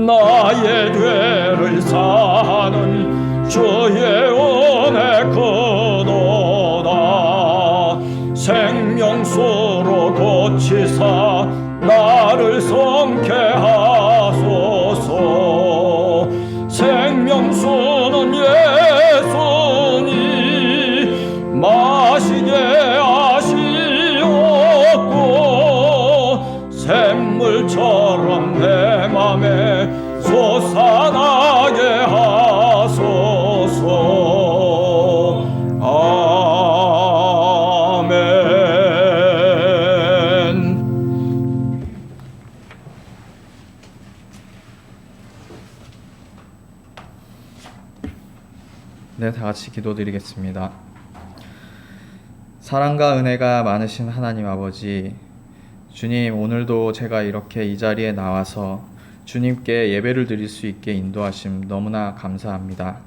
나의 죄를 사는 주의 은혜 크도다. 생명수로 고치사 나를 성케 하소서. 생명수는 예수니 마시게 하시옵고 샘물처럼 내 맘에 솟아나게 하소서. 아멘. 네, 다 같이 기도드리겠습니다. 사랑과 은혜가 많으신 하나님 아버지, 주님, 오늘도 제가 이렇게 이 자리에 나와서 주님께 예배를 드릴 수 있게 인도하심 너무나 감사합니다.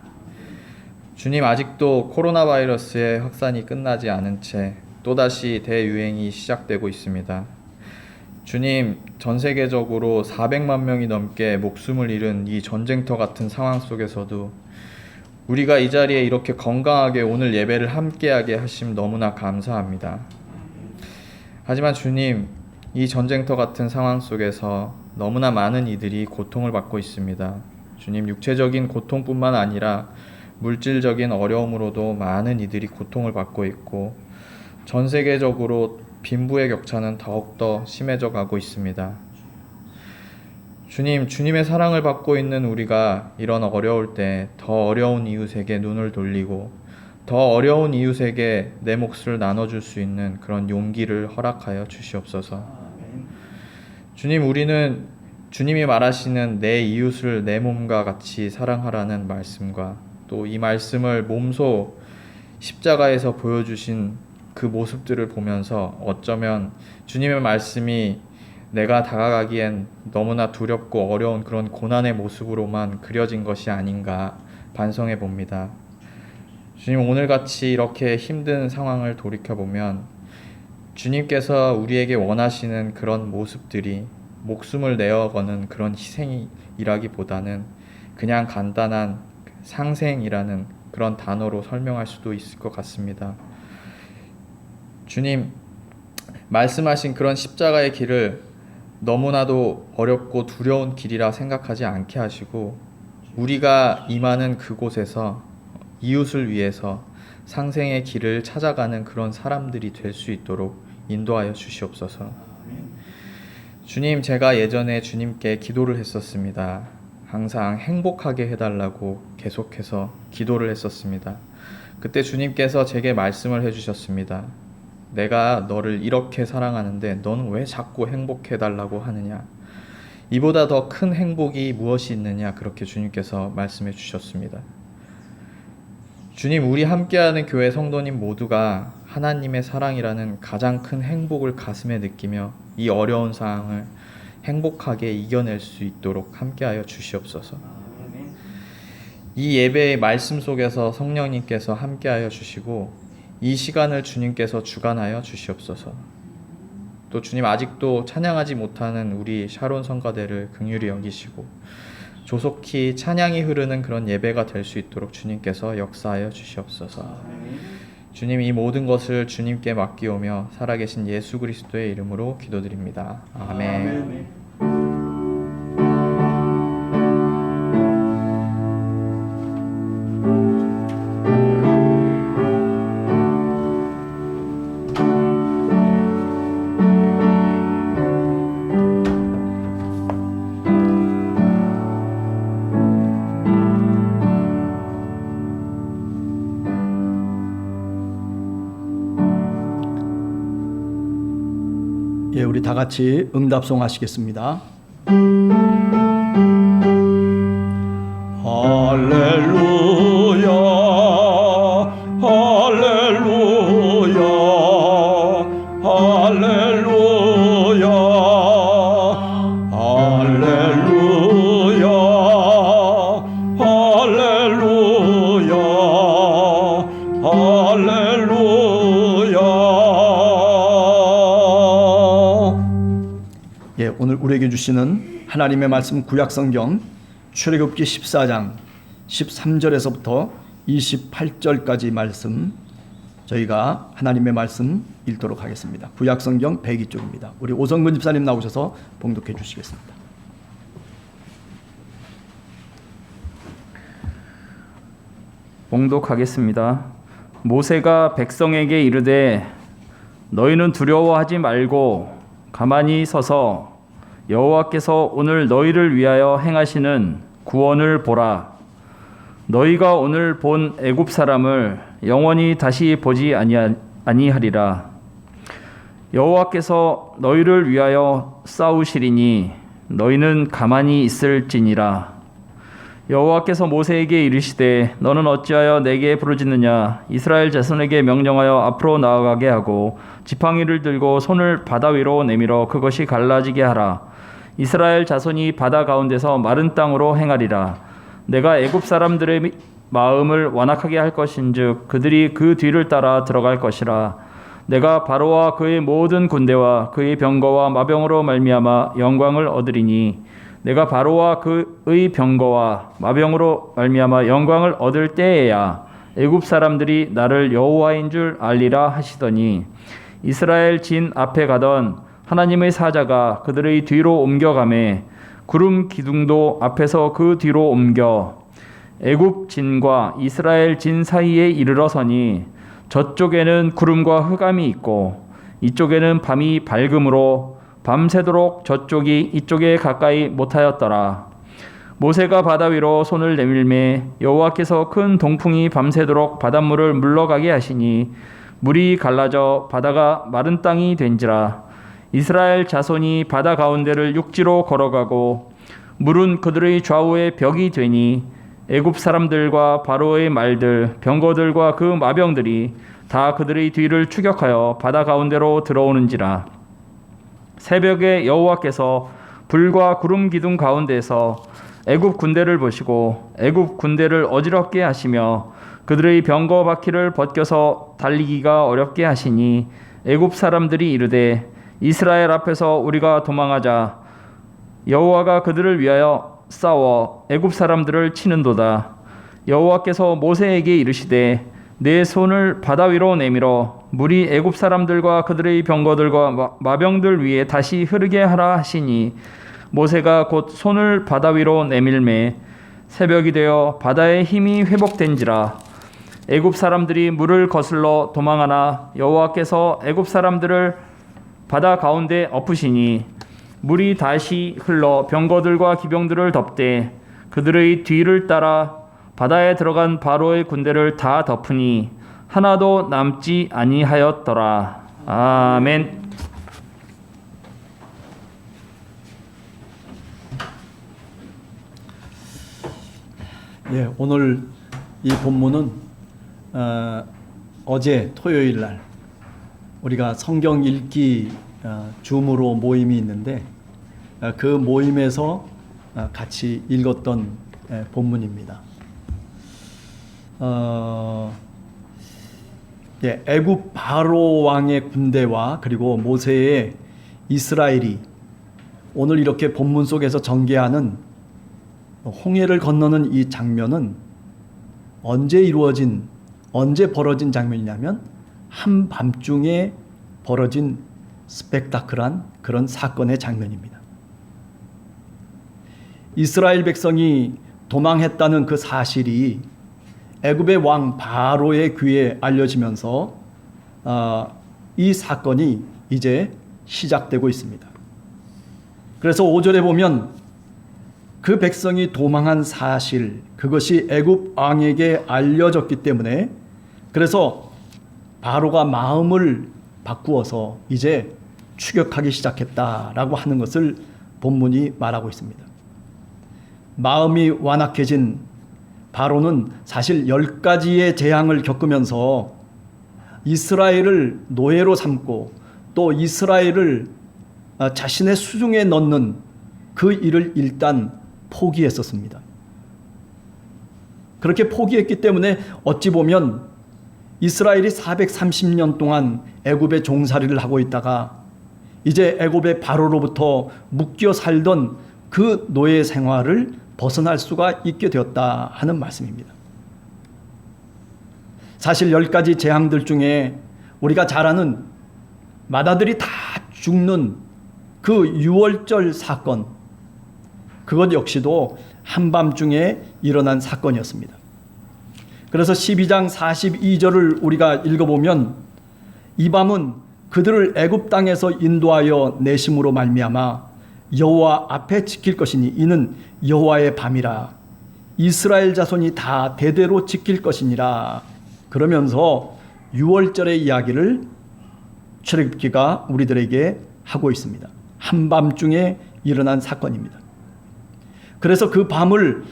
주님, 아직도 코로나 바이러스의 확산이 끝나지 않은 채 또다시 대유행이 시작되고 있습니다. 주님, 전 세계적으로 400만 명이 넘게 목숨을 잃은 이 전쟁터 같은 상황 속에서도 우리가 이 자리에 이렇게 건강하게 오늘 예배를 함께하게 하심 너무나 감사합니다. 하지만 주님, 이 전쟁터 같은 상황 속에서 너무나 많은 이들이 고통을 받고 있습니다. 주님, 육체적인 고통뿐만 아니라 물질적인 어려움으로도 많은 이들이 고통을 받고 있고 전 세계적으로 빈부의 격차는 더욱더 심해져 가고 있습니다. 주님, 주님의 사랑을 받고 있는 우리가 이런 어려울 때 더 어려운 이웃에게 눈을 돌리고 더 어려운 이웃에게 내 몫을 나눠줄 수 있는 그런 용기를 허락하여 주시옵소서. 주님, 우리는 주님이 말하시는 내 이웃을 내 몸과 같이 사랑하라는 말씀과 또 이 말씀을 몸소 십자가에서 보여주신 그 모습들을 보면서 어쩌면 주님의 말씀이 내가 다가가기엔 너무나 두렵고 어려운 그런 고난의 모습으로만 그려진 것이 아닌가 반성해 봅니다. 주님, 오늘같이 이렇게 힘든 상황을 돌이켜보면 주님께서 우리에게 원하시는 그런 모습들이 목숨을 내어거는 그런 희생이라기보다는 그냥 간단한 상생이라는 그런 단어로 설명할 수도 있을 것 같습니다. 주님, 말씀하신 그런 십자가의 길을 너무나도 어렵고 두려운 길이라 생각하지 않게 하시고 우리가 임하는 그곳에서 이웃을 위해서 상생의 길을 찾아가는 그런 사람들이 될 수 있도록 인도하여 주시옵소서. 주님, 제가 예전에 주님께 기도를 했었습니다. 항상 행복하게 해달라고 계속해서 기도를 했었습니다. 그때 주님께서 제게 말씀을 해주셨습니다. 내가 너를 이렇게 사랑하는데 너는 왜 자꾸 행복해달라고 하느냐? 이보다 더 큰 행복이 무엇이 있느냐? 그렇게 주님께서 말씀해 주셨습니다. 주님, 우리 함께하는 교회 성도님 모두가 하나님의 사랑이라는 가장 큰 행복을 가슴에 느끼며 이 어려운 상황을 행복하게 이겨낼 수 있도록 함께하여 주시옵소서. 이 예배의 말씀 속에서 성령님께서 함께하여 주시고 이 시간을 주님께서 주관하여 주시옵소서. 또 주님, 아직도 찬양하지 못하는 우리 샤론 성가대를 긍휼히 여기시고 조속히 찬양이 흐르는 그런 예배가 될 수 있도록 주님께서 역사하여 주시옵소서. 주님, 이 모든 것을 주님께 맡기오며 살아계신 예수 그리스도의 이름으로 기도드립니다. 아멘. 예, 우리 다 같이 응답송 하시겠습니다. 할렐루야, 할렐루야, 할렐루야, 할렐루야, 할렐루야, 할렐루야. 오늘 우리에게 주시는 하나님의 말씀 구약성경 출애굽기 14장 13절에서부터 28절까지 말씀 저희가 하나님의 말씀 읽도록 하겠습니다. 구약성경 102쪽입니다. 우리 오성근 집사님 나오셔서 봉독해 주시겠습니다. 봉독하겠습니다. 모세가 백성에게 이르되 너희는 두려워하지 말고 가만히 서서 여호와께서 오늘 너희를 위하여 행하시는 구원을 보라. 너희가 오늘 본 애굽 사람을 영원히 다시 보지 아니하리라. 여호와께서 너희를 위하여 싸우시리니 너희는 가만히 있을지니라. 여호와께서 모세에게 이르시되 너는 어찌하여 내게 부르짖느냐. 이스라엘 자손에게 명령하여 앞으로 나아가게 하고 지팡이를 들고 손을 바다 위로 내밀어 그것이 갈라지게 하라. 이스라엘 자손이 바다 가운데서 마른 땅으로 행하리라. 내가 애굽 사람들의 마음을 완악하게 할 것인즉 그들이 그 뒤를 따라 들어갈 것이라. 내가 바로와 그의 모든 군대와 그의 병거와 마병으로 말미암아 영광을 얻으리니 내가 바로와 그의 병거와 마병으로 말미암아 영광을 얻을 때에야 애굽 사람들이 나를 여호와인 줄 알리라 하시더니 이스라엘 진 앞에 가던 하나님의 사자가 그들의 뒤로 옮겨가매 구름 기둥도 앞에서 그 뒤로 옮겨 애굽 진과 이스라엘 진 사이에 이르러서니 저쪽에는 구름과 흑암이 있고 이쪽에는 밤이 밝음으로 밤새도록 저쪽이 이쪽에 가까이 못하였더라. 모세가 바다 위로 손을 내밀매 여호와께서 큰 동풍이 밤새도록 바닷물을 물러가게 하시니 물이 갈라져 바다가 마른 땅이 된지라. 이스라엘 자손이 바다 가운데를 육지로 걸어가고 물은 그들의 좌우에 벽이 되니 애굽 사람들과 바로의 말들 병거들과 그 마병들이 다 그들의 뒤를 추격하여 바다 가운데로 들어오는지라. 새벽에 여호와께서 불과 구름 기둥 가운데서 애굽 군대를 보시고 애굽 군대를 어지럽게 하시며 그들의 병거 바퀴를 벗겨서 달리기가 어렵게 하시니 애굽 사람들이 이르되 이스라엘 앞에서 우리가 도망하자. 여호와가 그들을 위하여 싸워 애굽 사람들을 치는도다. 여호와께서 모세에게 이르시되 내 손을 바다 위로 내밀어 물이 애굽 사람들과 그들의 병거들과 마병들 위에 다시 흐르게 하라 하시니 모세가 곧 손을 바다 위로 내밀매 새벽이 되어 바다의 힘이 회복된지라. 애굽 사람들이 물을 거슬러 도망하나 여호와께서 애굽 사람들을 바다 가운데 엎으시니 물이 다시 흘러 병거들과 기병들을 덮되 그들의 뒤를 따라 바다에 들어간 바로의 군대를 다 덮으니 하나도 남지 아니하였더라. 아멘. 오늘 이 본문은 어제 토요일 날 우리가 성경 읽기 줌으로 모임이 있는데 그 모임에서 같이 읽었던 본문입니다. 애굽 바로 왕의 군대와 그리고 모세의 이스라엘이 오늘 이렇게 본문 속에서 전개하는 홍해를 건너는 이 장면은 언제 벌어진 장면이냐면 한밤중에 벌어진 스펙타클한 그런 사건의 장면입니다. 이스라엘 백성이 도망했다는 그 사실이 애굽의 왕 바로의 귀에 알려지면서 이 사건이 이제 시작되고 있습니다. 그래서 5절에 보면 그 백성이 도망한 사실, 그것이 애굽 왕에게 알려졌기 때문에 그래서 바로가 마음을 바꾸어서 이제 추격하기 시작했다라고 하는 것을 본문이 말하고 있습니다. 마음이 완악해진 바로는 사실 10가지의 재앙을 겪으면서 이스라엘을 노예로 삼고 또 이스라엘을 자신의 수중에 넣는 그 일을 일단 포기했었습니다. 그렇게 포기했기 때문에 어찌 보면 이스라엘이 430년 동안 애굽의 종살이를 하고 있다가 이제 애굽의 바로로부터 묶여 살던 그 노예 생활을 벗어날 수가 있게 되었다 하는 말씀입니다. 사실 10가지 재앙들 중에 우리가 잘 아는 맏아들이 다 죽는 그 유월절 사건, 그것 역시도 한밤중에 일어난 사건이었습니다. 그래서 12장 42절을 우리가 읽어보면 이 밤은 그들을 애굽 땅에서 인도하여 내심으로 말미암아 여호와 앞에 지킬 것이니 이는 여호와의 밤이라 이스라엘 자손이 다 대대로 지킬 것이니라. 그러면서 유월절의 이야기를 출애굽기가 우리들에게 하고 있습니다. 한밤중에 일어난 사건입니다. 그래서 그 밤을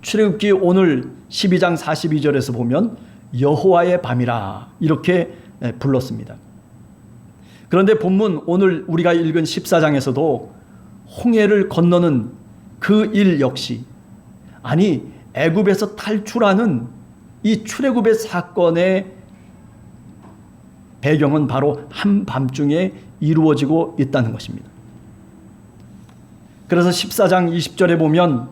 출애굽기 오늘 12장 42절에서 보면 여호와의 밤이라 이렇게 불렀습니다. 그런데 본문 오늘 우리가 읽은 14장에서도 홍해를 건너는 그 일 역시, 아니 애굽에서 탈출하는 이 출애굽의 사건의 배경은 바로 한밤중에 이루어지고 있다는 것입니다. 그래서 14장 20절에 보면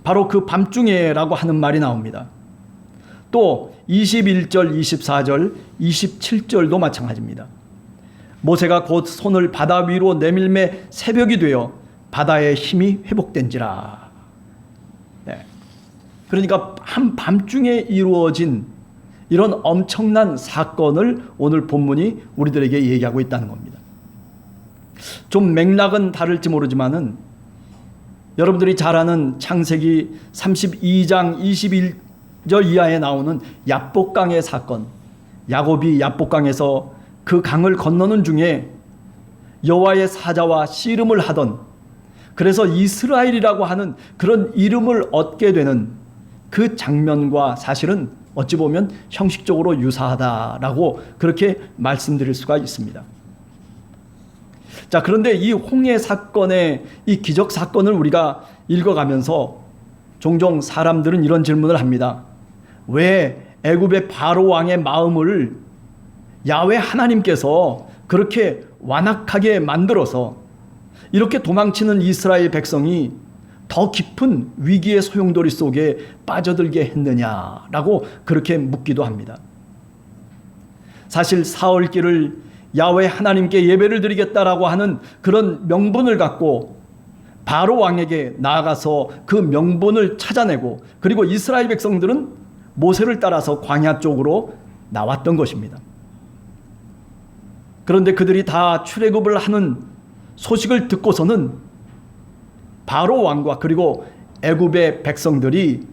바로 그 밤중에라고 하는 말이 나옵니다. 또 21절, 24절, 27절도 마찬가지입니다. 모세가 곧 손을 바다 위로 내밀매 새벽이 되어 바다의 힘이 회복된지라. 네. 그러니까 한밤중에 이루어진 이런 엄청난 사건을 오늘 본문이 우리들에게 얘기하고 있다는 겁니다. 좀 맥락은 다를지 모르지만은 여러분들이 잘 아는 창세기 32장 21절 이하에 나오는 야복강의 사건, 야곱이 야복강에서 그 강을 건너는 중에 여호와의 사자와 씨름을 하던, 그래서 이스라엘이라고 하는 그런 이름을 얻게 되는 그 장면과 사실은 어찌 보면 형식적으로 유사하다라고 그렇게 말씀드릴 수가 있습니다. 자, 그런데 이 홍해 사건의 이 기적 사건을 우리가 읽어가면서 종종 사람들은 이런 질문을 합니다. 왜 애굽의 바로 왕의 마음을 야훼 하나님께서 그렇게 완악하게 만들어서 이렇게 도망치는 이스라엘 백성이 더 깊은 위기의 소용돌이 속에 빠져들게 했느냐라고 그렇게 묻기도 합니다. 사실 사흘길을 야훼 하나님께 예배를 드리겠다라고 하는 그런 명분을 갖고 바로 왕에게 나아가서 그 명분을 찾아내고, 그리고 이스라엘 백성들은 모세를 따라서 광야 쪽으로 나왔던 것입니다. 그런데 그들이 다 출애굽을 하는 소식을 듣고서는 바로 왕과 그리고 애굽의 백성들이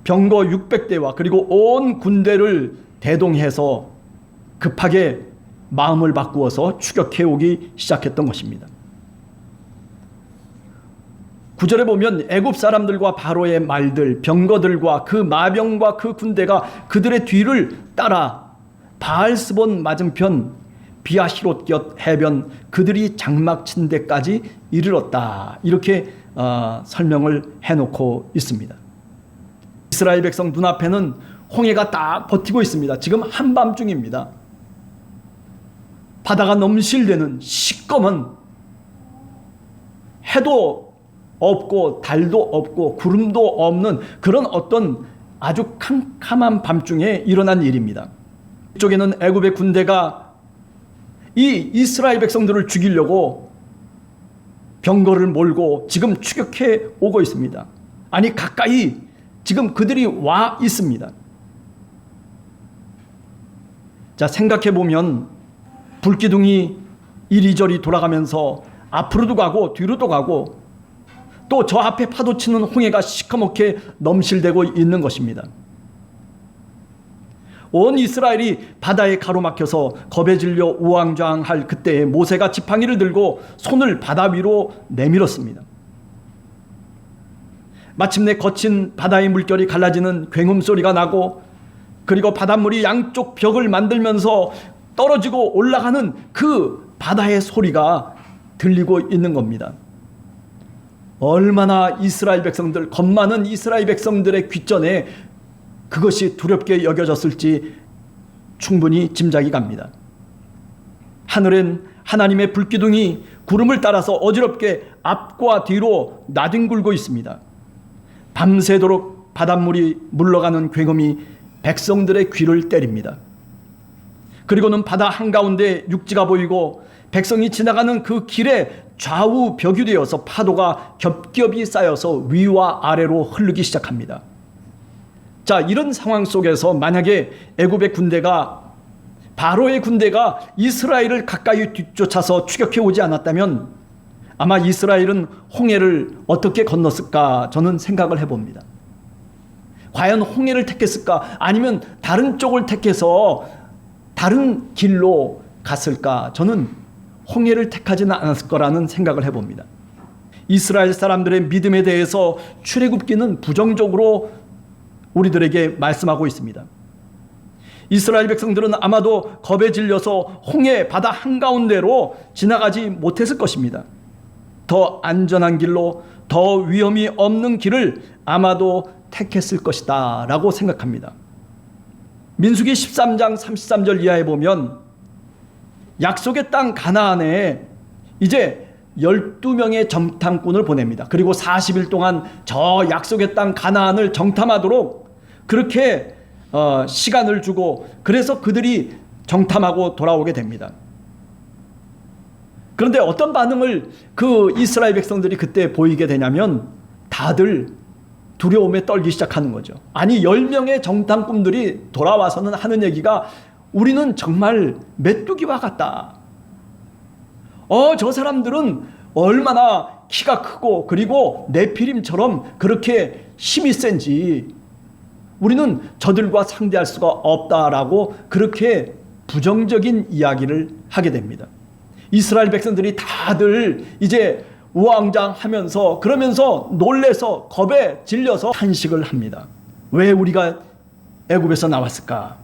병거 600대와 그리고 온 군대를 대동해서 급하게 마음을 바꾸어서 추격해 오기 시작했던 것입니다. 9절에 보면 애굽 사람들과 바로의 말들, 병거들과 그 마병과 그 군대가 그들의 뒤를 따라 바알스본 맞은편 비아히롯 곁 해변 그들이 장막 친 데까지 이르렀다. 이렇게 설명을 해놓고 있습니다. 이스라엘 백성 눈앞에는 홍해가 딱 버티고 있습니다. 지금 한밤중입니다. 바다가 넘실대는 시꺼먼, 해도 없고 달도 없고 구름도 없는 그런 어떤 아주 캄캄한 밤중에 일어난 일입니다. 이쪽에는 애굽의 군대가 이 이스라엘 백성들을 죽이려고 병거를 몰고 지금 추격해 오고 있습니다. 아니 가까이 지금 그들이 와 있습니다. 자, 생각해 보면 불기둥이 이리저리 돌아가면서 앞으로도 가고 뒤로도 가고 또 저 앞에 파도치는 홍해가 시커멓게 넘실대고 있는 것입니다. 온 이스라엘이 바다에 가로막혀서 겁에 질려 우왕좌왕할 그때에 모세가 지팡이를 들고 손을 바다 위로 내밀었습니다. 마침내 거친 바다의 물결이 갈라지는 굉음 소리가 나고, 그리고 바닷물이 양쪽 벽을 만들면서 떨어지고 올라가는 그 바다의 소리가 들리고 있는 겁니다. 얼마나 이스라엘 백성들, 겁 많은 이스라엘 백성들의 귓전에 그것이 두렵게 여겨졌을지 충분히 짐작이 갑니다. 하늘엔 하나님의 불기둥이 구름을 따라서 어지럽게 앞과 뒤로 나뒹굴고 있습니다. 밤새도록 바닷물이 물러가는 굉음이 백성들의 귀를 때립니다. 그리고는 바다 한가운데 육지가 보이고 백성이 지나가는 그 길에 좌우 벽이 되어서 파도가 겹겹이 쌓여서 위와 아래로 흐르기 시작합니다. 자, 이런 상황 속에서 만약에 애굽의 군대가, 바로의 군대가 이스라엘을 가까이 뒤쫓아서 추격해 오지 않았다면 아마 이스라엘은 홍해를 어떻게 건넜을까 저는 생각을 해봅니다. 과연 홍해를 택했을까? 아니면 다른 쪽을 택해서 다른 길로 갔을까? 저는 홍해를 택하지는 않았을 거라는 생각을 해봅니다. 이스라엘 사람들의 믿음에 대해서 출애굽기는 부정적으로 우리들에게 말씀하고 있습니다. 이스라엘 백성들은 아마도 겁에 질려서 홍해 바다 한가운데로 지나가지 못했을 것입니다. 더 안전한 길로, 더 위험이 없는 길을 아마도 택했을 것이다 라고 생각합니다. 민수기 13장 33절 이하에 보면 약속의 땅 가나안에 이제 12명의 정탐꾼을 보냅니다. 그리고 40일 동안 저 약속의 땅 가나안을 정탐하도록 그렇게 시간을 주고, 그래서 그들이 정탐하고 돌아오게 됩니다. 그런데 어떤 반응을 그 이스라엘 백성들이 그때 보이게 되냐면 다들 두려움에 떨기 시작하는 거죠. 아니, 10명의 정탐꾼들이 돌아와서는 하는 얘기가 우리는 정말 메뚜기와 같다. 저 사람들은 얼마나 키가 크고 그리고 네피림처럼 그렇게 힘이 센지 우리는 저들과 상대할 수가 없다라고 그렇게 부정적인 이야기를 하게 됩니다. 이스라엘 백성들이 다들 이제 우왕좌왕하면서 그러면서 놀래서 겁에 질려서 탄식을 합니다. 왜 우리가 애굽에서 나왔을까?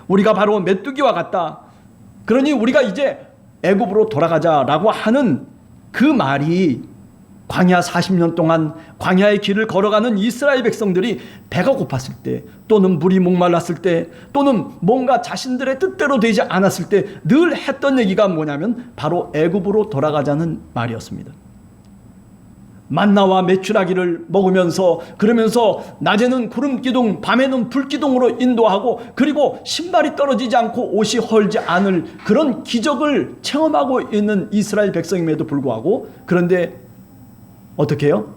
우리가 바로 메뚜기와 같다. 그러니 우리가 이제 애굽으로 돌아가자라고 하는 그 말이 광야 40년 동안 광야의 길을 걸어가는 이스라엘 백성들이 배가 고팠을 때, 또는 물이 목말랐을 때, 또는 뭔가 자신들의 뜻대로 되지 않았을 때 늘 했던 얘기가 뭐냐면 바로 애굽으로 돌아가자는 말이었습니다. 만나와 메추라기를 먹으면서, 그러면서 낮에는 구름기둥, 밤에는 불기둥으로 인도하고, 그리고 신발이 떨어지지 않고 옷이 헐지 않을 그런 기적을 체험하고 있는 이스라엘 백성임에도 불구하고, 그런데 어떻게 해요?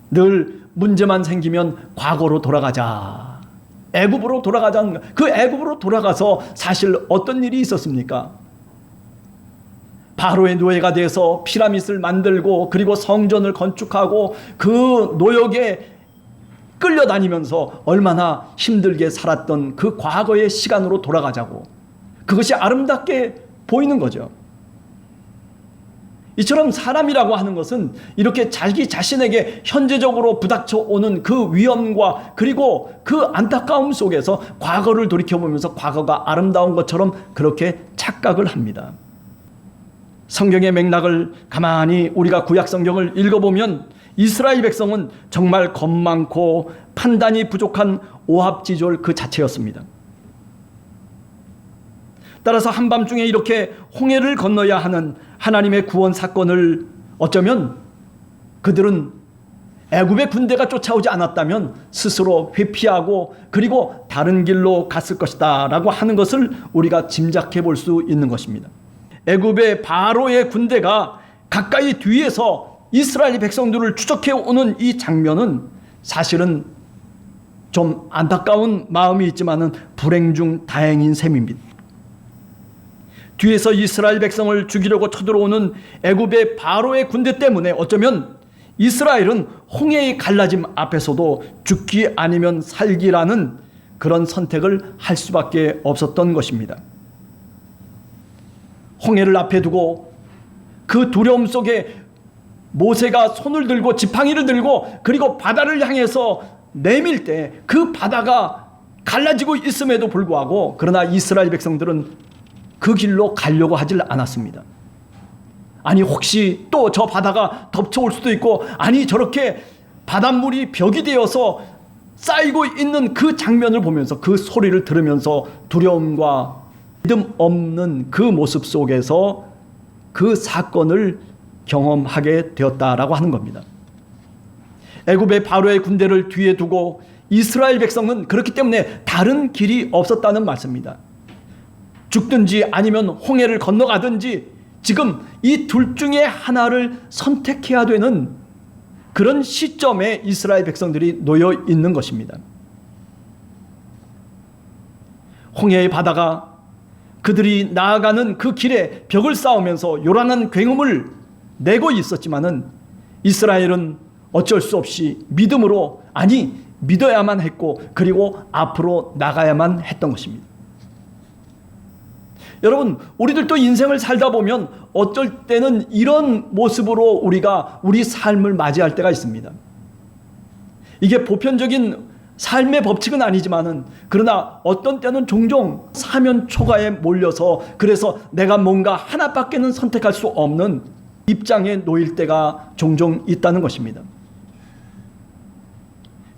늘 문제만 생기면 과거로 돌아가자, 애굽으로 돌아가자. 그 애굽으로 돌아가서 사실 어떤 일이 있었습니까? 바로의 노예가 돼서 피라밋을 만들고 그리고 성전을 건축하고 그 노역에 끌려다니면서 얼마나 힘들게 살았던 그 과거의 시간으로 돌아가자고, 그것이 아름답게 보이는 거죠. 이처럼 사람이라고 하는 것은 이렇게 자기 자신에게 현재적으로 부닥쳐 오는 그 위험과 그리고 그 안타까움 속에서 과거를 돌이켜보면서 과거가 아름다운 것처럼 그렇게 착각을 합니다. 성경의 맥락을 가만히 우리가 구약 성경을 읽어보면 이스라엘 백성은 정말 겁 많고 판단이 부족한 오합지졸 그 자체였습니다. 따라서 한밤중에 이렇게 홍해를 건너야 하는 하나님의 구원 사건을 어쩌면 그들은 애굽의 군대가 쫓아오지 않았다면 스스로 회피하고 그리고 다른 길로 갔을 것이다 라고 하는 것을 우리가 짐작해 볼 수 있는 것입니다. 애굽의 바로의 군대가 가까이 뒤에서 이스라엘 백성들을 추적해 오는 이 장면은 사실은 좀 안타까운 마음이 있지만은 불행 중 다행인 셈입니다. 뒤에서 이스라엘 백성을 죽이려고 쳐들어오는 애굽의 바로의 군대 때문에 어쩌면 이스라엘은 홍해의 갈라짐 앞에서도 죽기 아니면 살기라는 그런 선택을 할 수밖에 없었던 것입니다. 홍해를 앞에 두고 그 두려움 속에 모세가 손을 들고 지팡이를 들고 그리고 바다를 향해서 내밀 때 그 바다가 갈라지고 있음에도 불구하고 그러나 이스라엘 백성들은 그 길로 가려고 하질 않았습니다. 아니, 혹시 또 저 바다가 덮쳐올 수도 있고, 아니 저렇게 바닷물이 벽이 되어서 쌓이고 있는 그 장면을 보면서 그 소리를 들으면서 두려움과 믿음 없는 그 모습 속에서 그 사건을 경험하게 되었다라고 하는 겁니다. 애굽의 바로의 군대를 뒤에 두고 이스라엘 백성은 그렇기 때문에 다른 길이 없었다는 말씀입니다. 죽든지 아니면 홍해를 건너가든지 지금 이 둘 중에 하나를 선택해야 되는 그런 시점에 이스라엘 백성들이 놓여 있는 것입니다. 홍해의 바다가 그들이 나아가는 그 길에 벽을 쌓으면서 요란한 굉음을 내고 있었지만은 이스라엘은 어쩔 수 없이 믿음으로, 아니 믿어야만 했고 그리고 앞으로 나가야만 했던 것입니다. 여러분, 우리들도 인생을 살다 보면 어쩔 때는 이런 모습으로 우리가 우리 삶을 맞이할 때가 있습니다. 이게 보편적인 삶의 법칙은 아니지만은, 그러나 어떤 때는 종종 사면 초가에 몰려서 그래서 내가 뭔가 하나밖에는 선택할 수 없는 입장에 놓일 때가 종종 있다는 것입니다.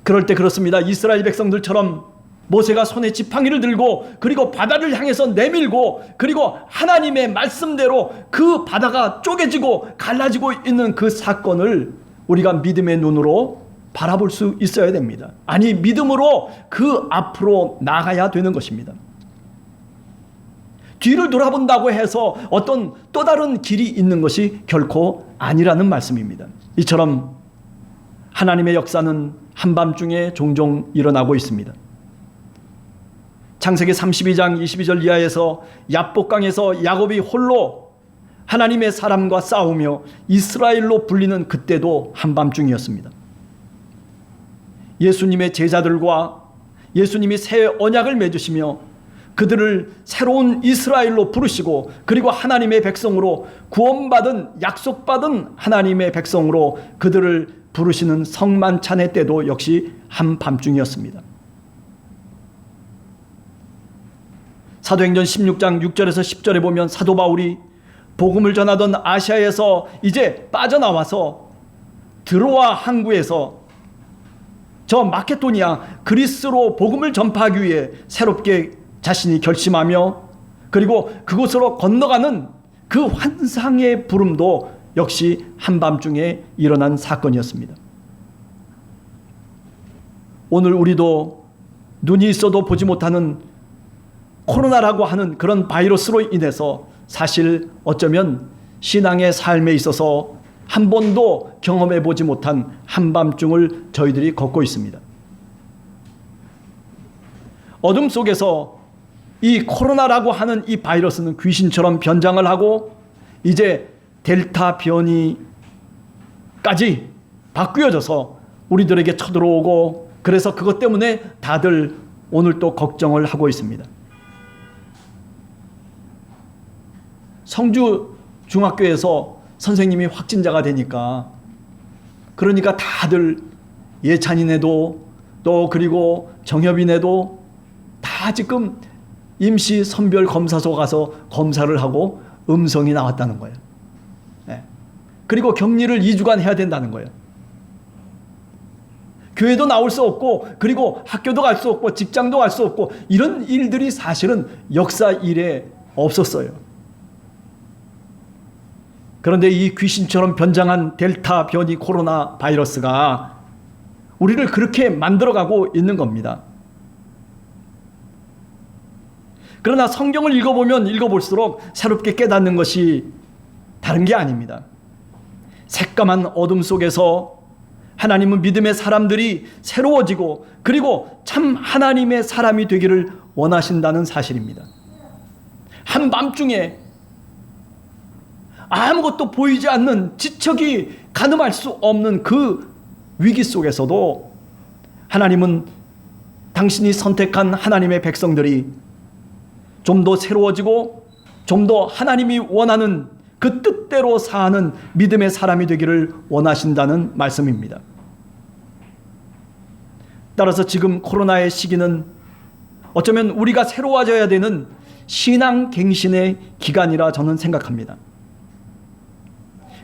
그럴 때 그렇습니다. 이스라엘 백성들처럼 모세가 손에 지팡이를 들고 그리고 바다를 향해서 내밀고 그리고 하나님의 말씀대로 그 바다가 쪼개지고 갈라지고 있는 그 사건을 우리가 믿음의 눈으로 바라볼 수 있어야 됩니다. 아니, 믿음으로 그 앞으로 나가야 되는 것입니다. 뒤를 돌아본다고 해서 어떤 또 다른 길이 있는 것이 결코 아니라는 말씀입니다. 이처럼 하나님의 역사는 한밤중에 종종 일어나고 있습니다. 창세기 32장 22절 이하에서 야복강에서 야곱이 홀로 하나님의 사람과 싸우며 이스라엘로 불리는 그때도 한밤중이었습니다. 예수님의 제자들과 예수님이 새 언약을 맺으시며 그들을 새로운 이스라엘로 부르시고 그리고 하나님의 백성으로 구원받은, 약속받은 하나님의 백성으로 그들을 부르시는 성만찬의 때도 역시 한밤중이었습니다. 사도행전 16장 6절에서 10절에 보면 사도 바울이 복음을 전하던 아시아에서 이제 빠져나와서 드로아 항구에서 저 마케도니아 그리스로 복음을 전파하기 위해 새롭게 자신이 결심하며 그리고 그곳으로 건너가는 그 환상의 부름도 역시 한밤중에 일어난 사건이었습니다. 오늘 우리도 눈이 있어도 보지 못하는 코로나라고 하는 그런 바이러스로 인해서 사실 어쩌면 신앙의 삶에 있어서 한 번도 경험해 보지 못한 한밤중을 저희들이 걷고 있습니다. 어둠 속에서 이 코로나라고 하는 이 바이러스는 귀신처럼 변장을 하고 이제 델타 변이까지 바뀌어져서 우리들에게 쳐들어오고, 그래서 그것 때문에 다들 오늘 또 걱정을 하고 있습니다. 성주 중학교에서 선생님이 확진자가 되니까, 그러니까 다들 예찬이네도 또 그리고 정협이네도 다 지금 임시 선별 검사소 가서 검사를 하고 음성이 나왔다는 거예요. 네. 그리고 격리를 2주간 해야 된다는 거예요. 교회도 나올 수 없고 그리고 학교도 갈 수 없고 직장도 갈 수 없고 이런 일들이 사실은 역사 이래 없었어요. 그런데 이 귀신처럼 변장한 델타 변이 코로나 바이러스가 우리를 그렇게 만들어가고 있는 겁니다. 그러나 성경을 읽어보면 읽어볼수록 새롭게 깨닫는 것이 다른 게 아닙니다. 새까만 어둠 속에서 하나님은 믿음의 사람들이 새로워지고 그리고 참 하나님의 사람이 되기를 원하신다는 사실입니다. 한밤중에 아무것도 보이지 않는, 지척이 가늠할 수 없는 그 위기 속에서도 하나님은 당신이 선택한 하나님의 백성들이 좀 더 새로워지고 좀 더 하나님이 원하는 그 뜻대로 사는 믿음의 사람이 되기를 원하신다는 말씀입니다. 따라서 지금 코로나의 시기는 어쩌면 우리가 새로워져야 되는 신앙 갱신의 기간이라 저는 생각합니다.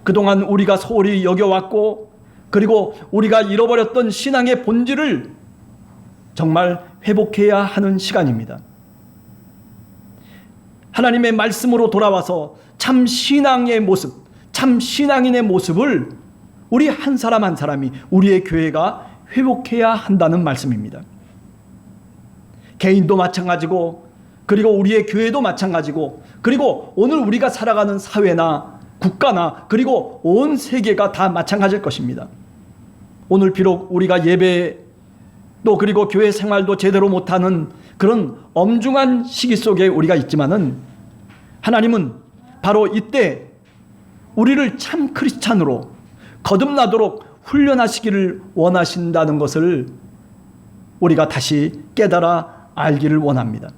그동안 우리가 소홀히 여겨왔고 그리고 우리가 잃어버렸던 신앙의 본질을 정말 회복해야 하는 시간입니다. 하나님의 말씀으로 돌아와서 참 신앙의 모습, 참 신앙인의 모습을 우리 한 사람 한 사람이, 우리의 교회가 회복해야 한다는 말씀입니다. 개인도 마찬가지고, 그리고 우리의 교회도 마찬가지고, 그리고 오늘 우리가 살아가는 사회나 국가나 그리고 온 세계가 다 마찬가지일 것입니다. 오늘 비록 우리가 예배 또 그리고 교회 생활도 제대로 못하는 그런 엄중한 시기 속에 우리가 있지만은, 하나님은 바로 이때 우리를 참 크리스찬으로 거듭나도록 훈련하시기를 원하신다는 것을 우리가 다시 깨달아 알기를 원합니다.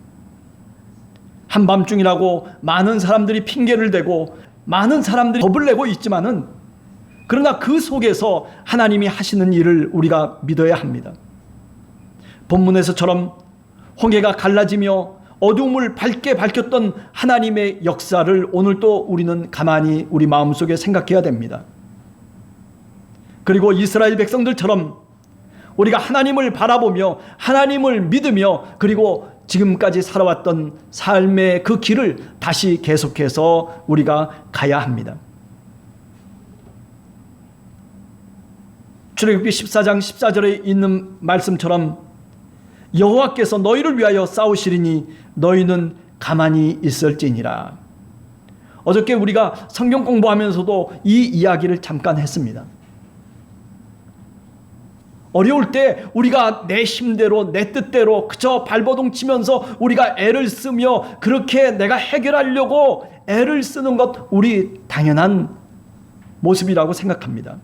한밤중이라고 많은 사람들이 핑계를 대고 많은 사람들이 겁을 내고 있지만은, 그러나 그 속에서 하나님이 하시는 일을 우리가 믿어야 합니다. 본문에서처럼 홍해가 갈라지며 어두움을 밝게 밝혔던 하나님의 역사를 오늘도 우리는 가만히 우리 마음속에 생각해야 됩니다. 그리고 이스라엘 백성들처럼 우리가 하나님을 바라보며 하나님을 믿으며 그리고 지금까지 살아왔던 삶의 그 길을 다시 계속해서 우리가 가야 합니다. 출애굽기 14장 14절에 있는 말씀처럼 여호와께서 너희를 위하여 싸우시리니 너희는 가만히 있을지니라. 어저께 우리가 성경 공부하면서도 이 이야기를 잠깐 했습니다. 어려울 때 우리가 내 힘대로 내 뜻대로 그저 발버둥 치면서 우리가 애를 쓰며 그렇게 내가 해결하려고 애를 쓰는 것, 우리 당연한 모습이라고 생각합니다.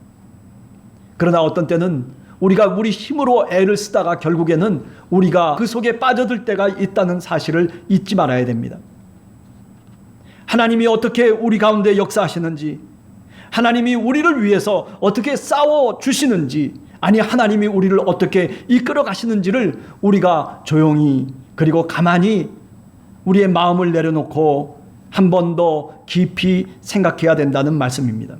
그러나 어떤 때는 우리가 우리 힘으로 애를 쓰다가 결국에는 우리가 그 속에 빠져들 때가 있다는 사실을 잊지 말아야 됩니다. 하나님이 어떻게 우리 가운데 역사하시는지, 하나님이 우리를 위해서 어떻게 싸워 주시는지, 아니 하나님이 우리를 어떻게 이끌어 가시는지를 우리가 조용히 그리고 가만히 우리의 마음을 내려놓고 한 번 더 깊이 생각해야 된다는 말씀입니다.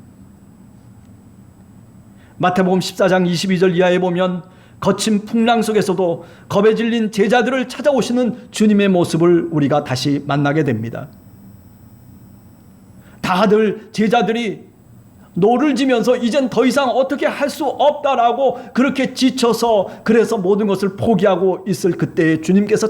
마태복음 14장 22절 이하에 보면 거친 풍랑 속에서도 겁에 질린 제자들을 찾아오시는 주님의 모습을 우리가 다시 만나게 됩니다. 다들 제자들이 노를 지면서 이젠 더 이상 어떻게 할 수 없다라고 그렇게 지쳐서 그래서 모든 것을 포기하고 있을 그때에 주님께서